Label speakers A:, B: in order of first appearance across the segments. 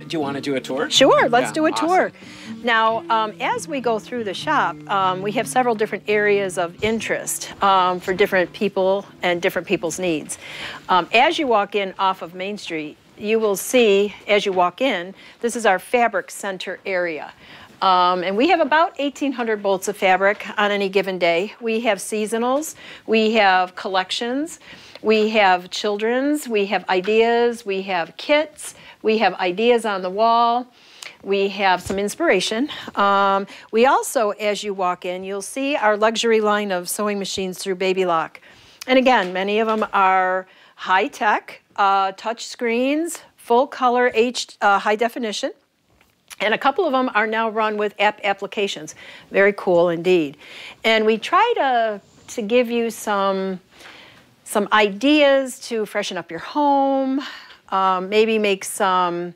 A: Do you want to do a tour?
B: Sure, let's do a
A: awesome.
B: tour. Now, as we go through the shop, we have several different areas of interest for different people and different people's needs. As you walk in off of Main Street, you will see, as you walk in, this is our fabric center area. And we have about 1,800 bolts of fabric on any given day. We have seasonals, we have collections, we have children's, we have ideas, we have kits, we have ideas on the wall, we have some inspiration. We also, as you walk in, you'll see our luxury line of sewing machines through Baby Lock. And again, many of them are high-tech, touch screens, full color, high definition. And a couple of them are now run with app applications. Very cool indeed. And we try to give you some ideas to freshen up your home, maybe make some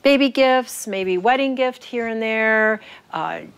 B: baby gifts, maybe wedding gift here and there.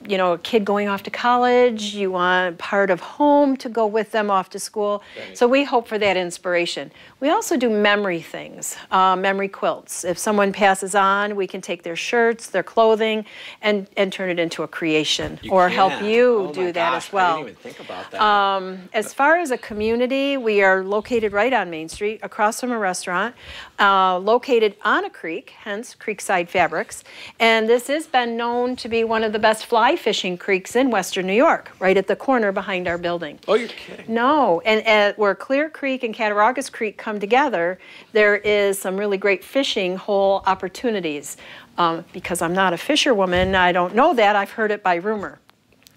B: You know, a kid going off to college, you want part of home to go with them off to school. Right. So we hope for that inspiration. We also do memory things, memory quilts. If someone passes on, we can take their shirts, their clothing, and turn it into a creation, help you do that as well.
A: I didn't even think about that.
B: As far as a community, we are located right on Main Street, across from a restaurant, located on a creek, hence Creekside Fabrics. And this has been known to be one of the best fly fishing creeks in Western New York, right at the corner behind our building.
A: Oh, you're kidding.
B: No, and where Clear Creek and Cattaraugus Creek come together, there is some really great fishing hole opportunities. Because I'm not a fisherwoman, I don't know that. I've heard it by rumor.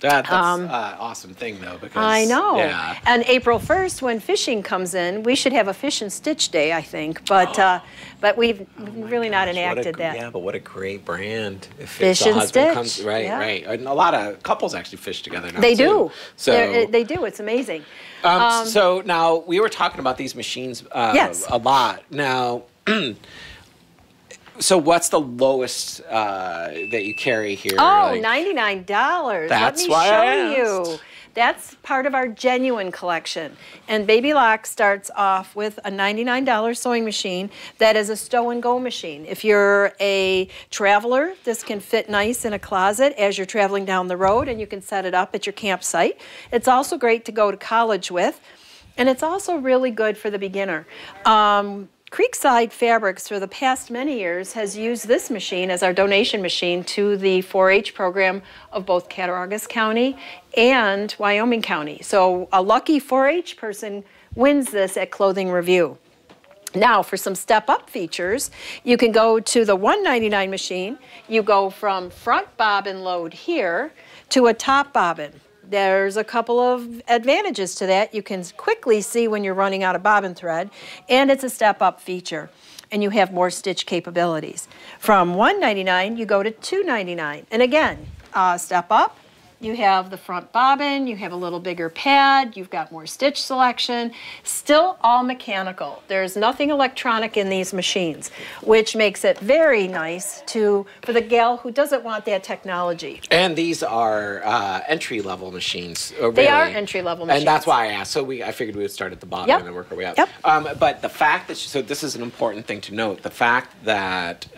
A: That's an awesome thing, though, because
B: I know.
A: Yeah.
B: And April 1st, when fishing comes in, we should have a fish and stitch day, I think. But we've really not enacted that.
A: Yeah, but what a great brand! If
B: Fish and Stitch.
A: Right,
B: yeah.
A: right. And a lot of couples actually fish together now.
B: They
A: too.
B: do.
A: So
B: they do. It's amazing.
A: So now we were talking about these machines
B: yes.
A: a lot. Now. So what's the lowest that you carry here?
B: Oh, $99.
A: That's
B: Let me
A: why
B: show
A: I asked.
B: you. That's part of our genuine collection. And Baby Lock starts off with a $99 sewing machine that is a stow and go machine. If you're a traveler, this can fit nice in a closet as you're traveling down the road, and you can set it up at your campsite. It's also great to go to college with, and it's also really good for the beginner. Creekside Fabrics, for the past many years, has used this machine as our donation machine to the 4-H program of both Cattaraugus County and Wyoming County. So a lucky 4-H person wins this at Clothing Review. Now, for some step-up features, you can go to the $199 machine. You go from front bobbin load here to a top bobbin. There's a couple of advantages to that. You can quickly see when you're running out of bobbin thread, and it's a step-up feature, and you have more stitch capabilities. From $199, you go to $299. And again, step up, you have the front bobbin, you have a little bigger pad, you've got more stitch selection, still all mechanical. There's nothing electronic in these machines, which makes it very nice for the gal who doesn't want that technology.
A: And these are entry-level machines. Really.
B: They are entry-level machines.
A: And that's why I asked. So I figured we would start at the bottom and then work our way up.
B: Yep.
A: But the fact that, so this is an important thing to note, the fact that,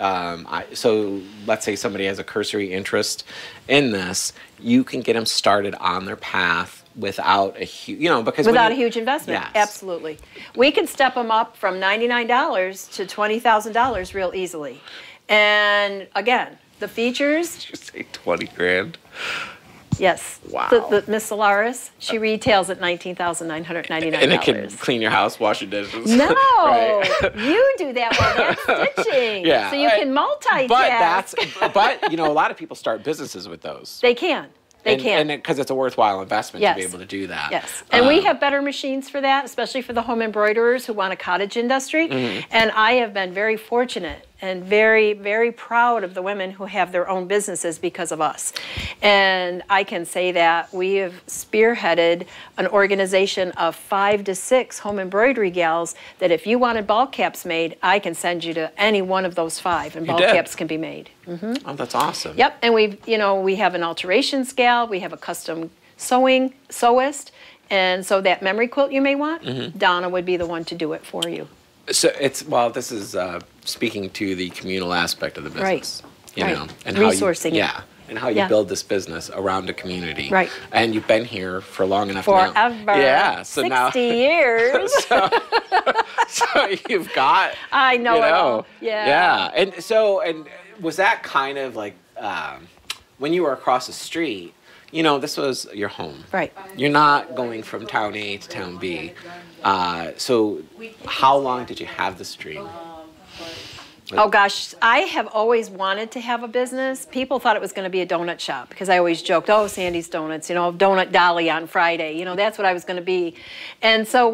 A: so let's say somebody has a cursory interest in this, you can get them started on their path without a huge, without
B: a huge investment.
A: Yes.
B: Absolutely. We can step them up from $99 to $20,000 real easily. And again, the features.
A: Did you say 20 grand?
B: Yes.
A: Wow.
B: The Miss Solaris, she retails at $19,999.
A: And it can clean your house, wash your dishes.
B: No,
A: right.
B: You do that while that's stitching.
A: Yeah.
B: So you can multitask.
A: But a lot of people start businesses with those.
B: They can. They can.
A: And because it's a worthwhile investment to be able to do that.
B: Yes. And we have better machines for that, especially for the home embroiderers who want a cottage industry. Mm-hmm. And I have been very fortunate and very, very proud of the women who have their own businesses because of us. And I can say that we have spearheaded an organization of 5 to 6 home embroidery gals that if you wanted ball caps made, I can send you to any one of those 5, and ball caps can be made. Mm-hmm.
A: Oh, that's awesome.
B: Yep, and we have an alterations gal, we have a custom sewist, and so that memory quilt you may want, Donna would be the one to do it for you.
A: So this is speaking to the communal aspect of the business.
B: Right.
A: You
B: Right.
A: know, and
B: Resourcing it.
A: yeah, and how you
B: Yeah.
A: build this business around a community.
B: Right.
A: And you've been here for long enough
B: Forever.
A: now. Yeah. So
B: 60
A: now,
B: years.
A: so you've got.
B: I know
A: you
B: it
A: know,
B: all. Yeah.
A: Yeah. And was that kind of like when you were across the street? You know, this was your home.
B: Right.
A: You're not going from town A to town B. So how long did you have this dream?
B: Oh gosh, I have always wanted to have a business. People thought it was going to be a donut shop because I always joked, oh, Sandy's Donuts, you know, Donut Dolly on Friday, you know, that's what I was going to be. And so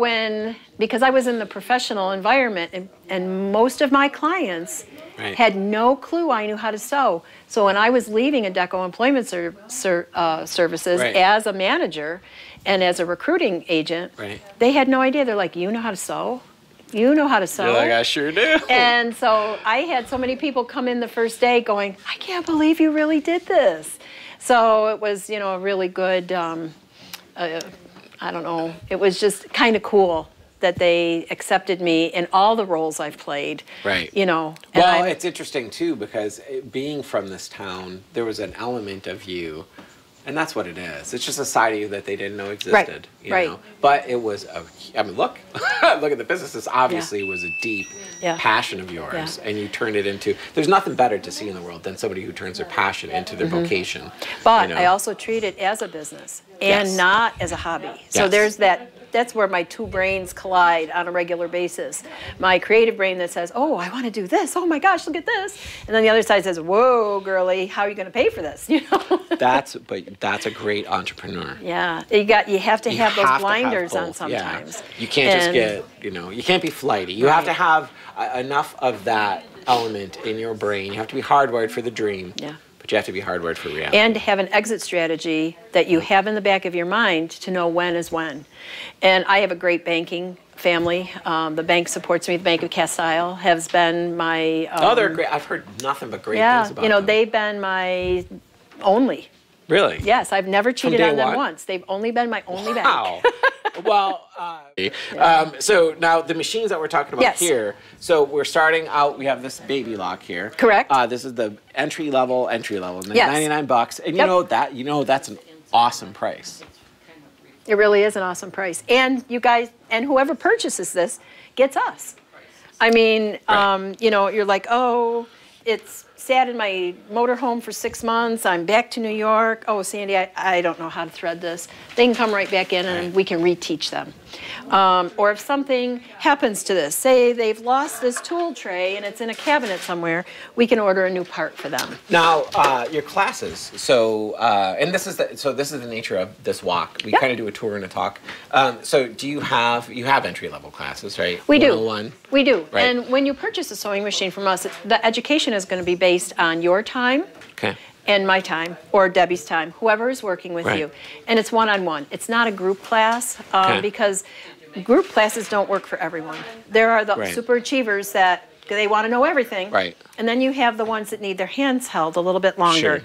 B: because I was in the professional environment and most of my clients
A: Right.
B: had no clue I knew how to sew. So when I was leaving Adecco Employment Services
A: Right.
B: as a manager and as a recruiting agent,
A: Right.
B: they had no idea. They're like, you know how to sew? You know how to sew?
A: You're like, I sure do.
B: And so I had so many people come in the first day going, I can't believe you really did this. So it was, you know, a really good, I don't know, it was just kind of cool that they accepted me in all the roles I've played.
A: Right.
B: You know. And
A: Well, it's interesting too because being from this town, there was an element of you, and that's what it is. It's just a side of you that they didn't know existed. You
B: right.
A: know? But it was I mean, look at the business. This obviously was a deep
B: Yeah.
A: passion of yours,
B: Yeah.
A: and you turned it into. There's nothing better to see in the world than somebody who turns their passion into their vocation.
B: But
A: you know?
B: I also treat it as a business and
A: Yes.
B: not as a hobby. So
A: Yes.
B: there's that's where my two brains collide on a regular basis. My creative brain that says, oh, I want to do this. Oh my gosh, look at this. And then the other side says, whoa, girly, how are you going to pay for this? You know?
A: That's a great entrepreneur.
B: Yeah, you have to
A: You
B: have those
A: have to have
B: blinders on
A: both,
B: sometimes.
A: Yeah. You can't just
B: And-
A: get, you can't be flighty. You have to have enough of that element in your brain. You have to be hardwired for the dream.
B: Yeah.
A: But you have to be hardwired for reality.
B: And have an exit strategy that you have in the back of your mind to know when is when. And I have a great banking family. The bank supports me. The Bank of Castile has been my...
A: They're great. I've heard nothing but great
B: yeah,
A: things about
B: you know,
A: them.
B: they've been my only.
A: Really?
B: Yes, I've never cheated
A: day
B: on them
A: one?
B: once. They've only been my only
A: Wow.
B: bank.
A: Well, so now the machines that we're talking about
B: Yes.
A: here, so we're starting out, we have this baby lock here.
B: Correct.
A: This is the entry level,
B: Yes.
A: $99. And
B: Yep.
A: you know that's an awesome price.
B: It really is an awesome price. And you guys, and whoever purchases this gets us. I mean,
A: Right.
B: you know, you're like, oh, it's sat in my motorhome for 6 months. I'm back to New York. Oh, Sandy, I don't know how to thread this. They can come right back in and
A: Right.
B: we can reteach them. Or if something happens to this, say they've lost this tool tray and it's in a cabinet somewhere, we can order a new part for them.
A: Now, your classes. So, and this is the nature of this walk. We
B: Yep.
A: kind of do a tour and a talk. So, do you have entry level classes, right?
B: We do.
A: 101?
B: We do.
A: Right.
B: And when you purchase a sewing machine from us, the education is going to be based on your time
A: Okay.
B: and my time or Debbie's time, whoever is working with
A: Right.
B: you. And it's one-on-one. It's not a group class
A: Okay.
B: because group classes don't work for everyone. There are the
A: Right.
B: super achievers that they want to know everything.
A: Right.
B: And then you have the ones that need their hands held a little bit longer.
A: Sure.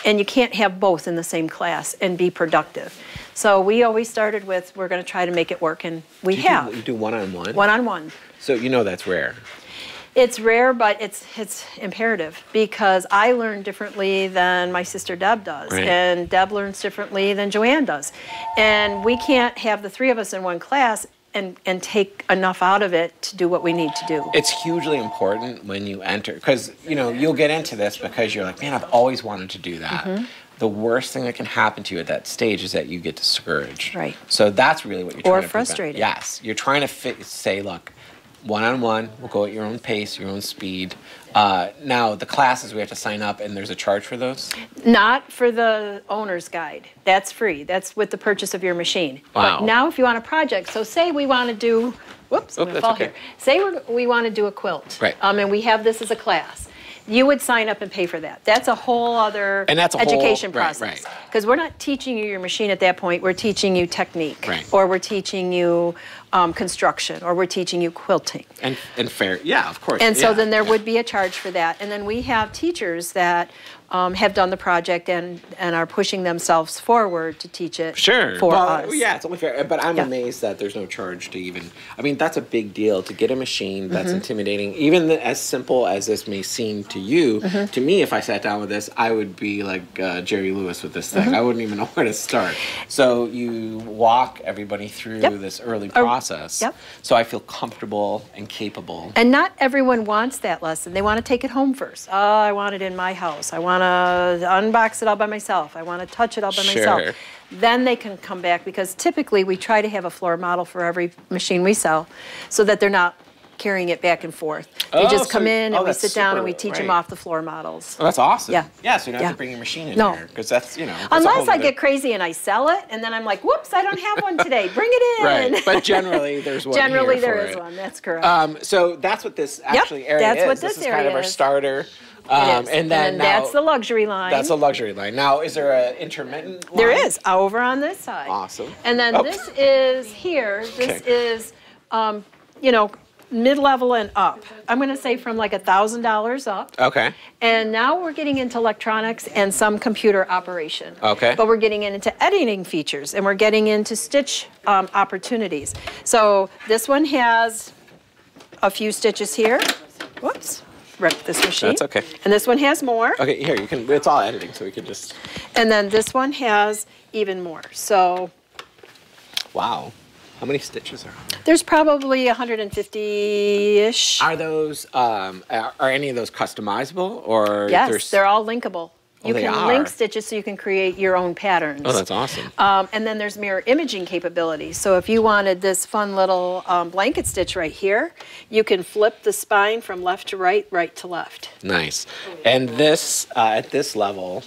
B: And you can't have both in the same class and be productive. So we always started with, we're going to try to make it work, and we have.
A: You do one-on-one?
B: One-on-one.
A: So, that's rare.
B: It's rare, but it's imperative because I learn differently than my sister Deb does,
A: Right.
B: and Deb learns differently than Joanne does. And we can't have the three of us in one class and take enough out of it to do what we need to do.
A: It's hugely important when you enter, because, you'll get into this because you're like, man, I've always wanted to do that.
B: Mm-hmm.
A: The worst thing that can happen to you at that stage is that you get discouraged.
B: Right.
A: So that's really what you're trying
B: Or
A: to prevent.
B: frustrated.
A: Yes. You're trying to say, look, one-on-one, we'll go at your own pace, your own speed. Now, the classes, we have to sign up, and there's a charge for those?
B: Not for the owner's guide. That's free. That's with the purchase of your machine.
A: Wow.
B: But now if you want a project, so say we want to do, whoops, I'm
A: Oh,
B: going to
A: that's
B: fall
A: okay.
B: here. Say we want to do a quilt.
A: Right.
B: And we have this as a class. You would sign up and pay for that. That's a whole other
A: And that's a whole-
B: education
A: right,
B: process.
A: right.
B: Because we're not teaching you your machine at that point. We're teaching you technique.
A: Right.
B: Or we're teaching you construction. Or we're teaching you quilting.
A: And fair, yeah, of course.
B: And so
A: yeah,
B: then there
A: yeah.
B: would be a charge for that. And then we have teachers that have done the project and are pushing themselves forward to teach it
A: Sure.
B: for
A: well,
B: us.
A: Yeah, it's only fair. But I'm
B: Yeah.
A: amazed that there's no charge to even. I mean, that's a big deal to get a machine that's intimidating. Even as simple as this may seem to you, to me, if I sat down with this, I would be like Jerry Lewis with this thing. I wouldn't even know where to start. So you walk everybody through this early process.
B: Yep.
A: So I feel comfortable and capable.
B: And not everyone wants that lesson. They want to take it home first. Oh, I want it in my house. I want to unbox it all by myself. I want to touch it all by myself. Then they can come back, because typically we try to have a floor model for every machine we sell so that they're not carrying it back and forth. They just come in and we sit down and we teach them off the floor models.
A: Oh, that's awesome.
B: Yeah.
A: Yeah, so you don't have to bring your machine in
B: No.
A: here, because that's, you know. that's a
B: Unless
A: whole
B: I
A: nother-
B: get crazy and I sell it, and then I'm like, whoops, I don't have one today. Bring it in.
A: Right, but generally there's one
B: Generally
A: here
B: there
A: for
B: is
A: it.
B: one, that's correct.
A: So that's what this actually area
B: that's
A: is.
B: what this
A: is kind of
B: area
A: our
B: is.
A: starter.
B: It is.
A: And then now,
B: that's the luxury line.
A: That's a luxury line. Now, is there an intermittent line?
B: There is, over on this side.
A: Awesome.
B: And then this is here, this is, you know, mid-level and up. I'm going to say from like $1,000 up.
A: Okay.
B: And now we're getting into electronics and some computer operation.
A: Okay.
B: But we're getting into editing features, and we're getting into stitch opportunities. So this one has a few stitches here. Whoops, wrecked this machine.
A: That's okay.
B: And this one has more.
A: Okay, here, you can, it's all editing, so we can just,
B: And then this one has even more. So
A: wow. How many stitches are on there?
B: there's probably 150-ish.
A: Are those, are any of those customizable, or?
B: Yes,
A: there's-
B: they're all linkable. You
A: they
B: can
A: are.
B: link stitches so you can create your own patterns.
A: Oh, that's awesome.
B: And then there's mirror imaging capability. So if you wanted this fun little blanket stitch right here, you can flip the spine from left to right, right to left.
A: Nice. And this, at this level,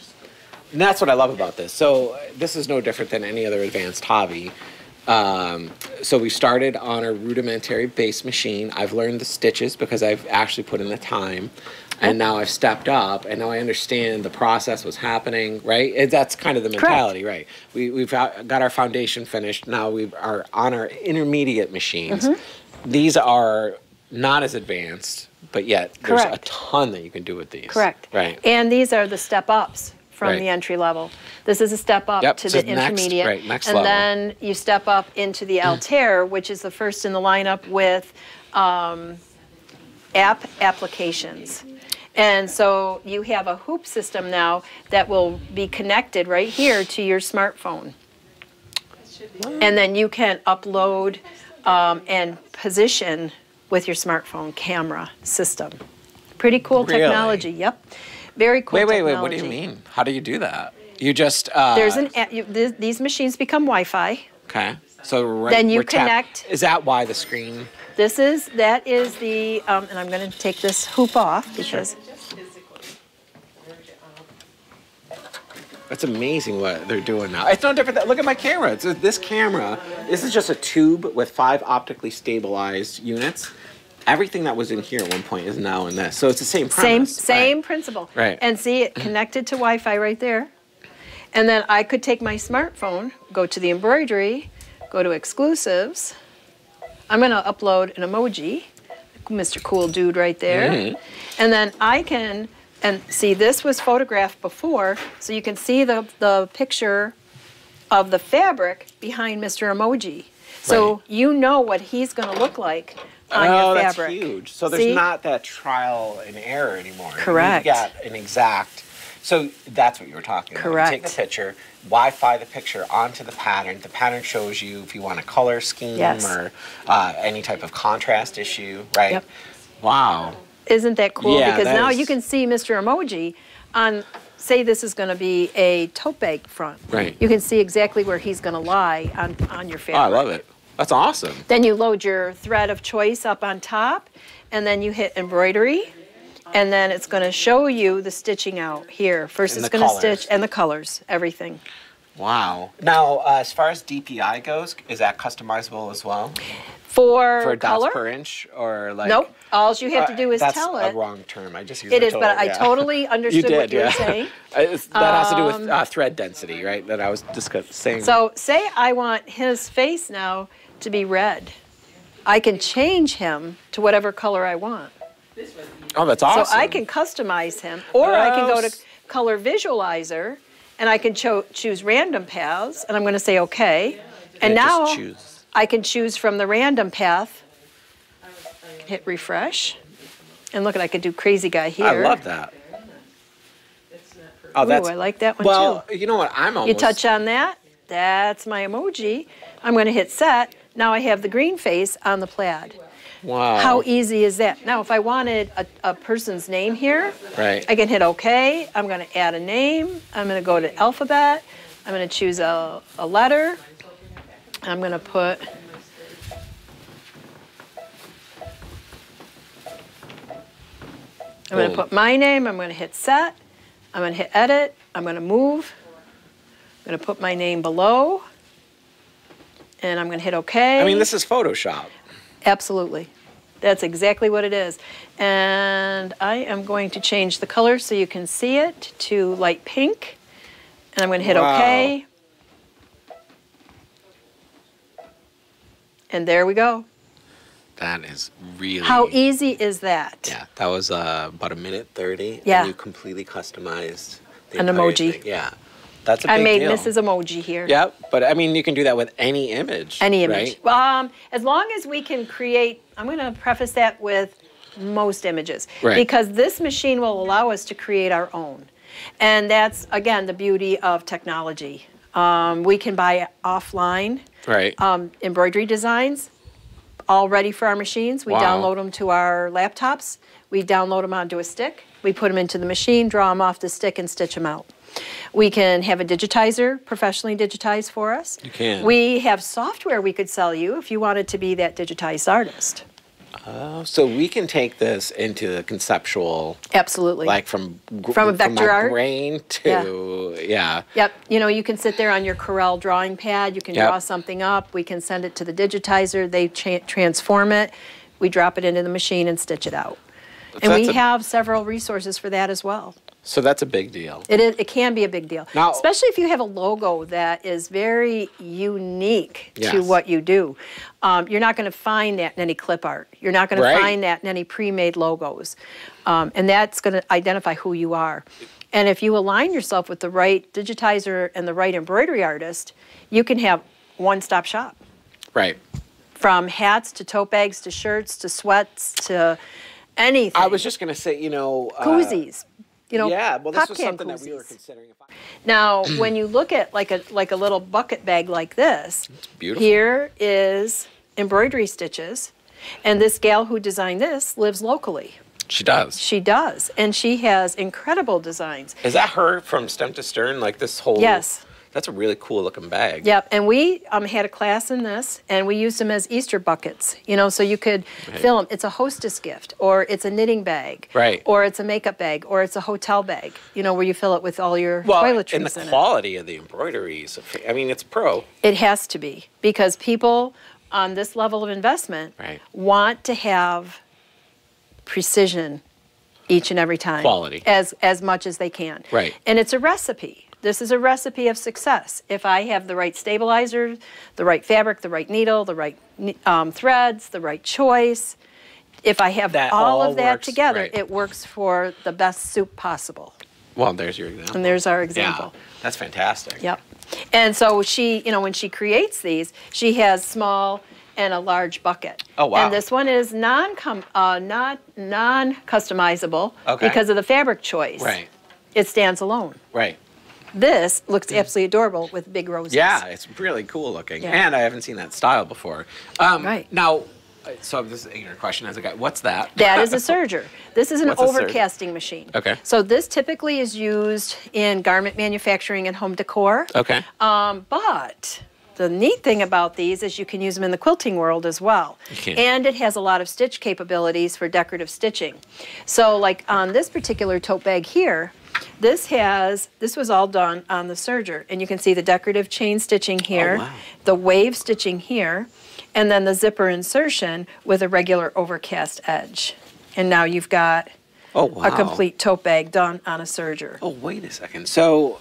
A: and that's what I love about this. So this is no different than any other advanced hobby. So we started on a rudimentary base machine. I've learned the stitches because I've actually put in the time. And now I've stepped up, and now I understand the process was happening, right? That's kind of the mentality, right? We've got our foundation finished. Now we are on our intermediate machines. These are not as advanced, but yet there's a ton that you can do with these.
B: Correct.
A: Right.
B: And these are the step-ups from
A: Right.
B: the entry level. This is a step up to
A: so
B: the intermediate.
A: next
B: and
A: level.
B: then you step up into the Altair, which is the first in the lineup with applications. And so you have a hoop system now that will be connected right here to your smartphone. And then you can upload and position with your smartphone camera system. Pretty cool
A: Really?
B: technology, yep. Very cool
A: Wait,
B: technology.
A: what do you mean? How do you do that? You just...
B: There's these machines become Wi-Fi.
A: Okay. So
B: Then you
A: we're
B: connect-
A: Is that why the screen...
B: That is the, and I'm going to take this hoop off because...
A: It's amazing what they're doing now. It's no different than, look at my camera. It's this camera. This is just a tube with 5 optically stabilized units. Everything that was in here at one point is now in this. So it's the same premise.
B: Same
A: right?
B: principle.
A: Right.
B: And see, it connected to Wi-Fi right there. And then I could take my smartphone, go to the embroidery, go to exclusives. I'm going to upload an emoji, Mr. Cool Dude right there. And then I can, and see, this was photographed before, so you can see the picture of the fabric behind Mr. Emoji. So
A: Right.
B: you know what he's going to look like on your
A: that's
B: fabric.
A: huge. So there's
B: See?
A: not that trial and error anymore.
B: Correct.
A: You've got an exact... So that's what you were talking about.
B: Correct.
A: You take the picture, Wi-Fi the picture onto the pattern. The pattern shows you if you want a color scheme
B: Yes.
A: or any type of contrast issue, right?
B: Yep.
A: Wow.
B: Isn't that cool?
A: Yeah,
B: Because
A: that
B: now
A: is-
B: you can see Mr. Emoji on, say this is going to be a tote bag front.
A: Right.
B: You can see exactly where he's going to lie on your fabric.
A: Oh, I love it. That's awesome.
B: Then you load your thread of choice up on top, and then you hit embroidery, and then it's going to show you the stitching out here. First
A: And
B: it's
A: the
B: going to
A: colors.
B: stitch, and the colors, everything.
A: Wow. Now, as far as DPI goes, is that customizable as well?
B: For
A: dots
B: color?
A: per inch, or like?
B: Nope. All you have to do is
A: that's
B: tell
A: a
B: it.
A: wrong term. I just used
B: It
A: the
B: is, but I
A: yeah.
B: totally understood what you were saying.
A: That has to do with thread density, right? That I was saying.
B: So say I want his face now to be red. I can change him to whatever color I want.
A: oh, that's awesome.
B: So I can customize him, or I can go to color visualizer, and I can choose random paths, and I'm going to say OK. And now I can choose from the random path. Hit refresh. And look, I could do crazy guy here.
A: I love that.
B: Oh, I like that one too.
A: Well, you know what? I'm almost...
B: You touch on that. That's my emoji. I'm going to hit set. Now I have the green face on the plaid.
A: Wow.
B: How easy is that? Now, if I wanted a person's name here,
A: right,
B: I can hit OK. I'm going to add a name. I'm going to go to alphabet. I'm going to choose a letter. I'm going to put... I'm going to put my name. I'm going to hit set. I'm going to hit edit. I'm going to move. I'm going to put my name below. And I'm going to hit OK.
A: I mean, this is Photoshop.
B: Absolutely. That's exactly what it is. And I am going to change the color so you can see it to light pink. And I'm going to hit OK. And there we go.
A: That is really...
B: How easy is that?
A: Yeah, that was about a minute 30.
B: Yeah.
A: And you completely customized the
B: an
A: entire
B: emoji.
A: thing. Yeah. That's a big deal.
B: I made Mrs. Emoji here.
A: Yep, but I mean, you can do that with any image.
B: Any image.
A: Right?
B: As long as we can create, I'm going to preface that with most images.
A: Right.
B: Because this machine will allow us to create our own. And that's, again, the beauty of technology. We can buy offline embroidery designs, all ready for our machines. We download them to our laptops. We download them onto a stick. We put them into the machine, draw them off the stick, and stitch them out. We can have a digitizer professionally digitize for us.
A: You can.
B: We have software we could sell you if you wanted to be that digitized artist.
A: So we can take this into the conceptual.
B: Absolutely.
A: Like from
B: a vector art
A: brain to
B: Yep. You know, you can sit there on your Corel drawing pad. You can draw something up. We can send it to the digitizer. They transform it. We drop it into the machine and stitch it out. And we have several resources for that as well.
A: So that's a big deal.
B: It can be a big deal,
A: now,
B: especially if you have a logo that is very unique to what you do. You're not going to find that in any clip art. You're not going to find that in any pre-made logos. And that's going to identify who you are. And if you align yourself with the right digitizer and the right embroidery artist, you can have one-stop shop.
A: Right.
B: From hats to tote bags to shirts to sweats to anything.
A: I was just going to say, you know...
B: koozies. You know,
A: yeah, well, this was something
B: koozies.
A: that we were considering.
B: Now, when you look at like a little bucket bag like this,
A: it's beautiful.
B: Here is embroidery stitches, and this gal who designed this lives locally.
A: She does.
B: She does, and she has incredible designs.
A: Is that her from stem to stern, like this whole...
B: Yes.
A: That's a really cool looking bag.
B: Yep, and we had a class in this, and we used them as Easter buckets, you know, so you could fill them. It's a hostess gift, or it's a knitting bag, or it's a makeup bag, or it's a hotel bag, you know, where you fill it with all your toiletries in it.
A: And the quality of the embroideries, I mean, it's pro.
B: It has to be, because people on this level of investment want to have precision each and every time.
A: Quality.
B: As much as they can.
A: Right.
B: And it's a recipe. This is a recipe of success. If I have the right stabilizer, the right fabric, the right needle, the right threads, the right choice, if I have all of that together, it works for the best soup possible.
A: Well, there's your example.
B: And there's our example.
A: Yeah, that's fantastic.
B: Yep. And so she, you know, when she creates these, she has small and a large bucket.
A: Oh, wow.
B: And this one is non-customizable because of the fabric choice.
A: Right.
B: It stands alone.
A: Right.
B: This looks absolutely adorable with big roses.
A: Yeah, it's really cool looking. Yeah. And I haven't seen that style before. Now, so this is an ignorant question as a guy. What's that?
B: That is a serger. This is an overcasting machine.
A: Okay.
B: So this typically is used in garment manufacturing and home decor.
A: Okay.
B: But the neat thing about these is you can use them in the quilting world as well.
A: You can.
B: And it has a lot of stitch capabilities for decorative stitching. So like on this particular tote bag here, this was all done on the serger, and you can see the decorative chain stitching here, the wave stitching here, and then the zipper insertion with a regular overcast edge. And now you've got a complete tote bag done on a serger.
A: Oh, wait a second. So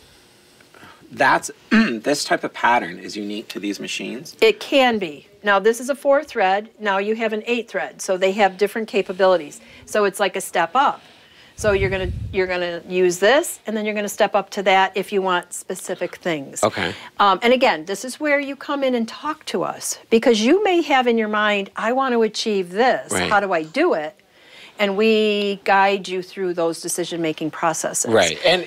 A: that's this type of pattern is unique to these machines?
B: It can be. Now this is a 4-thread. Now you have an 8-thread, so they have different capabilities. So it's like a step up. So you're gonna use this, and then you're gonna step up to that if you want specific things.
A: Okay.
B: And again, this is where you come in and talk to us, because you may have in your mind, I want to achieve this.
A: Right.
B: How do I do it? And we guide you through those decision-making processes.
A: Right. And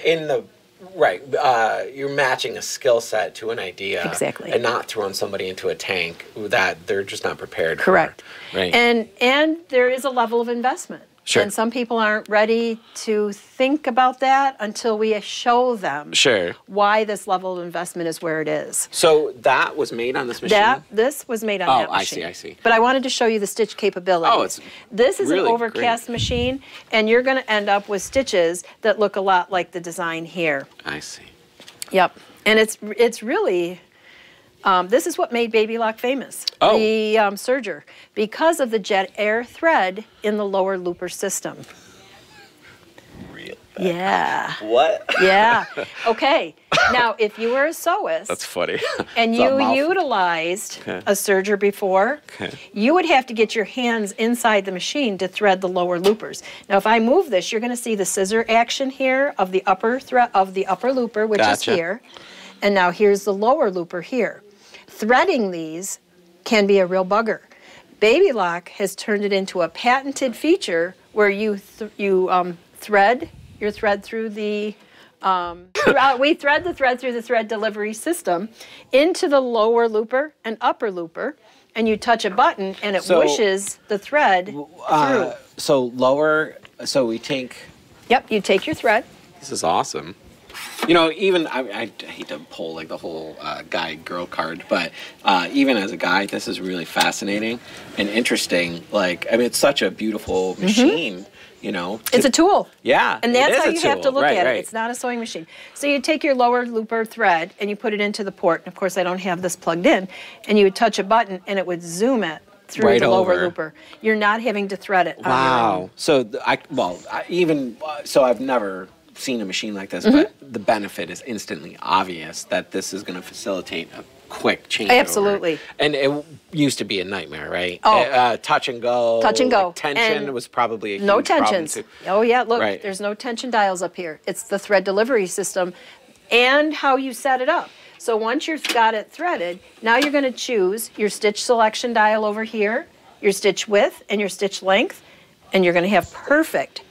A: you're matching a skill set to an idea.
B: Exactly.
A: And not throwing somebody into a tank that they're just not prepared
B: Correct.
A: for. Right.
B: And there is a level of investment.
A: Sure.
B: And some people aren't ready to think about that until we show them
A: Sure.
B: why this level of investment is where it is.
A: So that was made on this machine?
B: This was made on that machine.
A: I see.
B: But I wanted to show you the stitch capability.
A: Oh, it's
B: This is
A: really
B: an overcast machine, and you're going to end up with stitches that look a lot like the design here.
A: I see.
B: Yep. And it's really, this is what made Baby Lock famous.
A: Oh.
B: The serger, because of the jet air thread in the lower looper system.
A: Really?
B: Yeah.
A: What?
B: Yeah. Okay. Now, if you were a sewist
A: That's funny.
B: and
A: It's a
B: you
A: mouthful.
B: utilized
A: Okay.
B: a serger before,
A: Okay.
B: you would have to get your hands inside the machine to thread the lower loopers. Now, if I move this, you're going to see the scissor action here of the upper looper, which
A: Gotcha.
B: is here. And now here's the lower looper here. Threading these can be a real bugger. Baby Lock has turned it into a patented feature where you thread your thread through the we thread the thread through the thread delivery system into the lower looper and upper looper, and you touch a button and it whooshes the thread through.
A: So we take.
B: Yep, you take your thread.
A: This is awesome. You know, even I hate to pull like the whole guy-girl card, but even as a guy, this is really fascinating and interesting. Like, I mean, it's such a beautiful machine. You know,
B: It's a tool.
A: Yeah,
B: And that's how you have to
A: tool.
B: look
A: Right,
B: at
A: right.
B: it. It's not a sewing machine. So you take your lower looper thread and you put it into the port. And of course, I don't have this plugged in. And you would touch a button and it would zoom it through
A: Right
B: the lower
A: over.
B: looper. You're not having to thread it on your
A: Wow.
B: own.
A: So I've never seen a machine like this,
B: Mm-hmm.
A: but the benefit is instantly obvious that this is going to facilitate a quick change.
B: Absolutely.
A: And it used to be a nightmare, right?
B: Oh.
A: Touch and go.
B: Touch and go.
A: Like, tension
B: And
A: was probably a
B: No
A: huge problem,
B: tensions.
A: too.
B: Oh, yeah, look,
A: Right.
B: there's no tension dials up here. It's the thread delivery system and how you set it up. So once you've got it threaded, now you're going to choose your stitch selection dial over here, your stitch width and your stitch length, and you're going to have perfect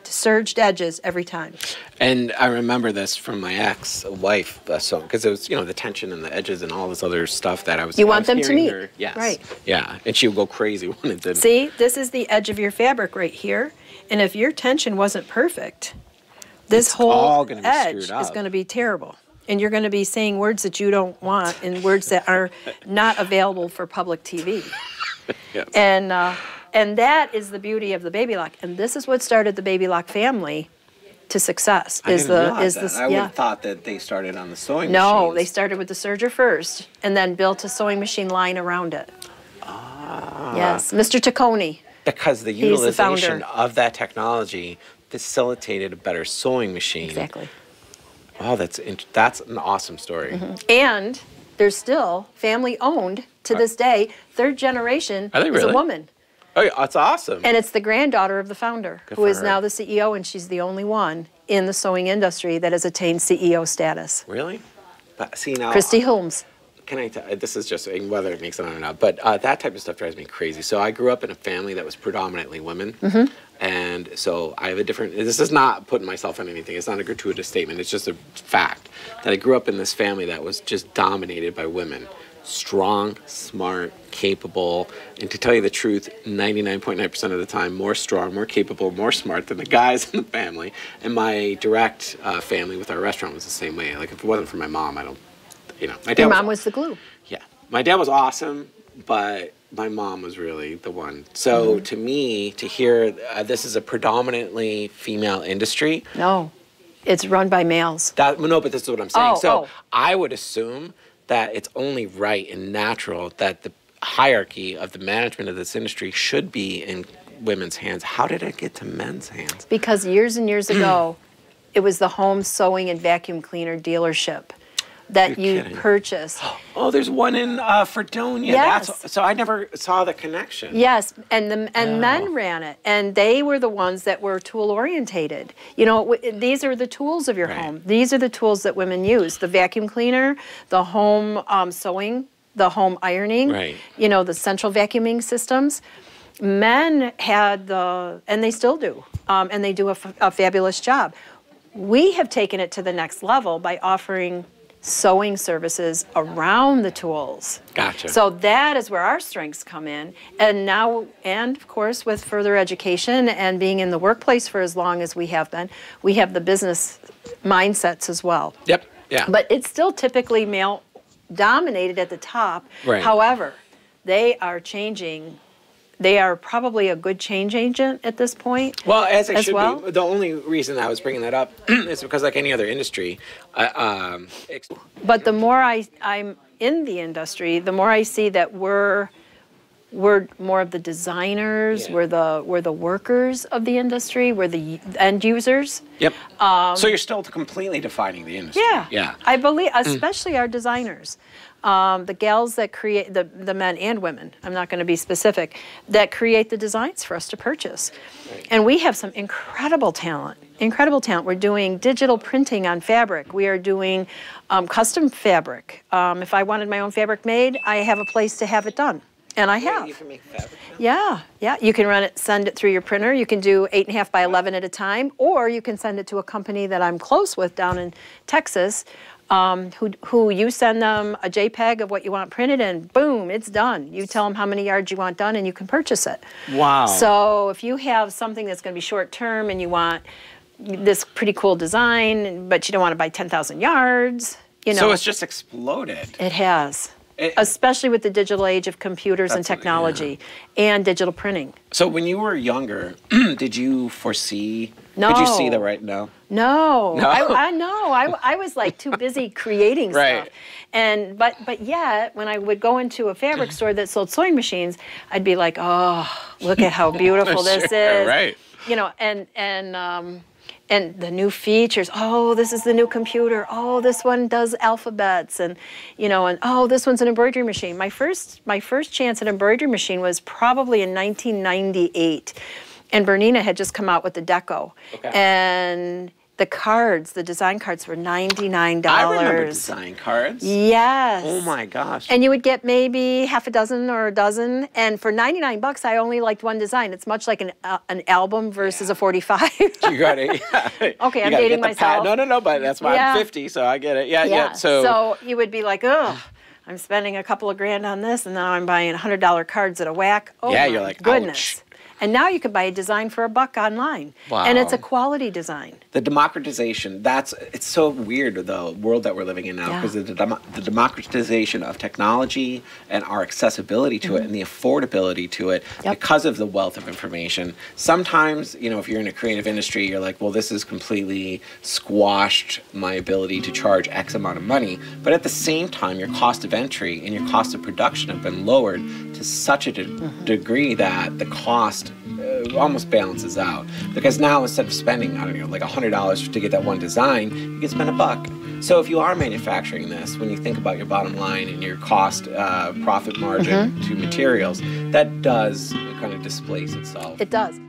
B: serged edges every time.
A: And I remember this from my ex-wife, because it was, you know, the tension and the edges and all this other stuff that I was.
B: You
A: I
B: want
A: was
B: them to
A: hearing
B: meet.
A: her- Yes.
B: Right.
A: Yeah, and she would go crazy when it didn't.
B: See, this is the edge of your fabric right here, and if your tension wasn't perfect, this
A: It's all
B: whole
A: gonna be
B: edge
A: screwed
B: is
A: up.
B: going to be terrible. And you're going to be saying words that you don't want and words that are not available for public TV.
A: Yes.
B: And that is the beauty of the Baby Lock. And this is what started the Baby Lock family to success.
A: I didn't realize that. I would
B: yeah.
A: have thought that they started on the sewing
B: No,
A: machines.
B: they started with the serger first and then built a sewing machine line around it. Yes, Mr. Taccone.
A: Because the
B: He's the founder.
A: utilization of that technology facilitated a better sewing machine.
B: Exactly.
A: Oh, that's an awesome story.
B: And they're still family owned to this day. Third generation
A: Are they
B: is
A: really?
B: a woman.
A: Oh, yeah, that's awesome.
B: And it's the granddaughter of the founder,
A: Good
B: who
A: for
B: is
A: her.
B: now the CEO, and she's the only one in the sewing industry that has attained CEO status.
A: Really? But see now,
B: Christy Holmes.
A: can I tell? This is just whether it makes it on or not, but that type of stuff drives me crazy. So I grew up in a family that was predominantly women, and so I have a different. This is not putting myself on anything. It's not a gratuitous statement. It's just a fact that I grew up in this family that was just dominated by women. Strong, smart, capable, and to tell you the truth, 99.9% of the time, more strong, more capable, more smart than the guys in the family. And my direct family with our restaurant was the same way. Like, if it wasn't for my mom, I don't, you know. My dad
B: Your mom was the glue.
A: Yeah. My dad was awesome, but my mom was really the one. So to me, to hear this is a predominantly female industry.
B: No, it's run by males.
A: No, but this is what I'm saying.
B: Oh.
A: I would assume that it's only right and natural that the hierarchy of the management of this industry should be in women's hands. How did it get to men's hands?
B: Because years and years ago, it was the home sewing and vacuum cleaner dealership. that
A: You're
B: you
A: kidding.
B: purchase.
A: Oh, there's one in Fredonia.
B: Yes.
A: So I never saw the connection.
B: Yes, and men ran it, and they were the ones that were tool orientated. You know, these are the tools of your
A: Right.
B: home. These are the tools that women use: the vacuum cleaner, the home sewing, the home ironing.
A: Right.
B: You know, the central vacuuming systems. Men had and they still do, and they do a fabulous job. We have taken it to the next level by offering sewing services around the tools.
A: Gotcha.
B: So that is where our strengths come in. And now, and of course, with further education and being in the workplace for as long as we have been, we have the business mindsets as well.
A: Yep. Yeah.
B: But it's still typically male dominated at the top.
A: Right.
B: However, they are changing. They are probably a good change agent at this point.
A: Well, as it should
B: well.
A: be. The only reason I was bringing that up is because, like any other industry,
B: But the more I'm in the industry, the more I see that we're more of the designers,
A: Yeah.
B: we're the workers of the industry, we're the end users.
A: Yep. So you're still completely defining the industry.
B: Yeah.
A: Yeah.
B: I believe, especially our designers. The gals that create, the men and women, I'm not going to be specific, that create the designs for us to purchase.
A: Right.
B: And we have some incredible talent. We're doing digital printing on fabric. We are doing custom fabric. If I wanted my own fabric made, I have a place to have it done. And I have.
A: You can make fabric now?
B: Yeah. You can run it, send it through your printer. You can do 8.5 by 11 at a time, or you can send it to a company that I'm close with down in Texas, who you send them a JPEG of what you want printed, and boom, it's done. You tell them how many yards you want done, and you can purchase it.
A: Wow.
B: So if you have something that's going to be short term and you want this pretty cool design, but you don't want to buy 10,000 yards, you know.
A: So it's just exploded.
B: It has. Especially with the digital age of computers and technology and digital printing.
A: So when you were younger, did you foresee?
B: No.
A: Did you see the right? No.
B: No.
A: No?
B: I was like too busy creating
A: Right.
B: stuff. And but yet when I would go into a fabric store that sold sewing machines, I'd be like, oh, look at how beautiful this
A: Sure,
B: is.
A: right.
B: You know, and the new features. Oh, this is the new computer. Oh, this one does alphabets, and you know, and oh, this one's an embroidery machine. My first chance at an embroidery machine was probably in 1998, and Bernina had just come out with the Deco,
A: Okay.
B: and the design cards were $99.
A: I remember design cards.
B: Yes.
A: Oh my gosh.
B: And you would get maybe half a dozen or a dozen, and for $99, I only liked one design. It's much like an album versus a 45.
A: You got it. Yeah.
B: Okay, I'm
A: You gotta
B: dating
A: get the
B: myself.
A: No, but that's why
B: Yeah.
A: I'm 50, so I get it. Yeah.
B: So you would be like, ugh, I'm spending a couple of grand on this, and now I'm buying $100 cards at a whack. Oh,
A: Yeah,
B: my
A: you're like,
B: goodness.
A: ouch.
B: And now you could buy a design for $1 online.
A: Wow.
B: And it's a quality design.
A: The democratization, it's so weird, the world that we're living in now,
B: Yeah.
A: because the democratization of technology and our accessibility to it and the affordability to it,
B: Yep.
A: because of the wealth of information. Sometimes, you know, if you're in a creative industry, you're like, well, this has completely squashed my ability to charge X amount of money. But at the same time, your cost of entry and your cost of production have been lowered to such a degree that the cost almost balances out, because now instead of spending, I don't know, like $100 to get that one design, you can spend $1. So if you are manufacturing this, when you think about your bottom line and your cost profit margin to materials, that does kind of displace itself.
B: It does.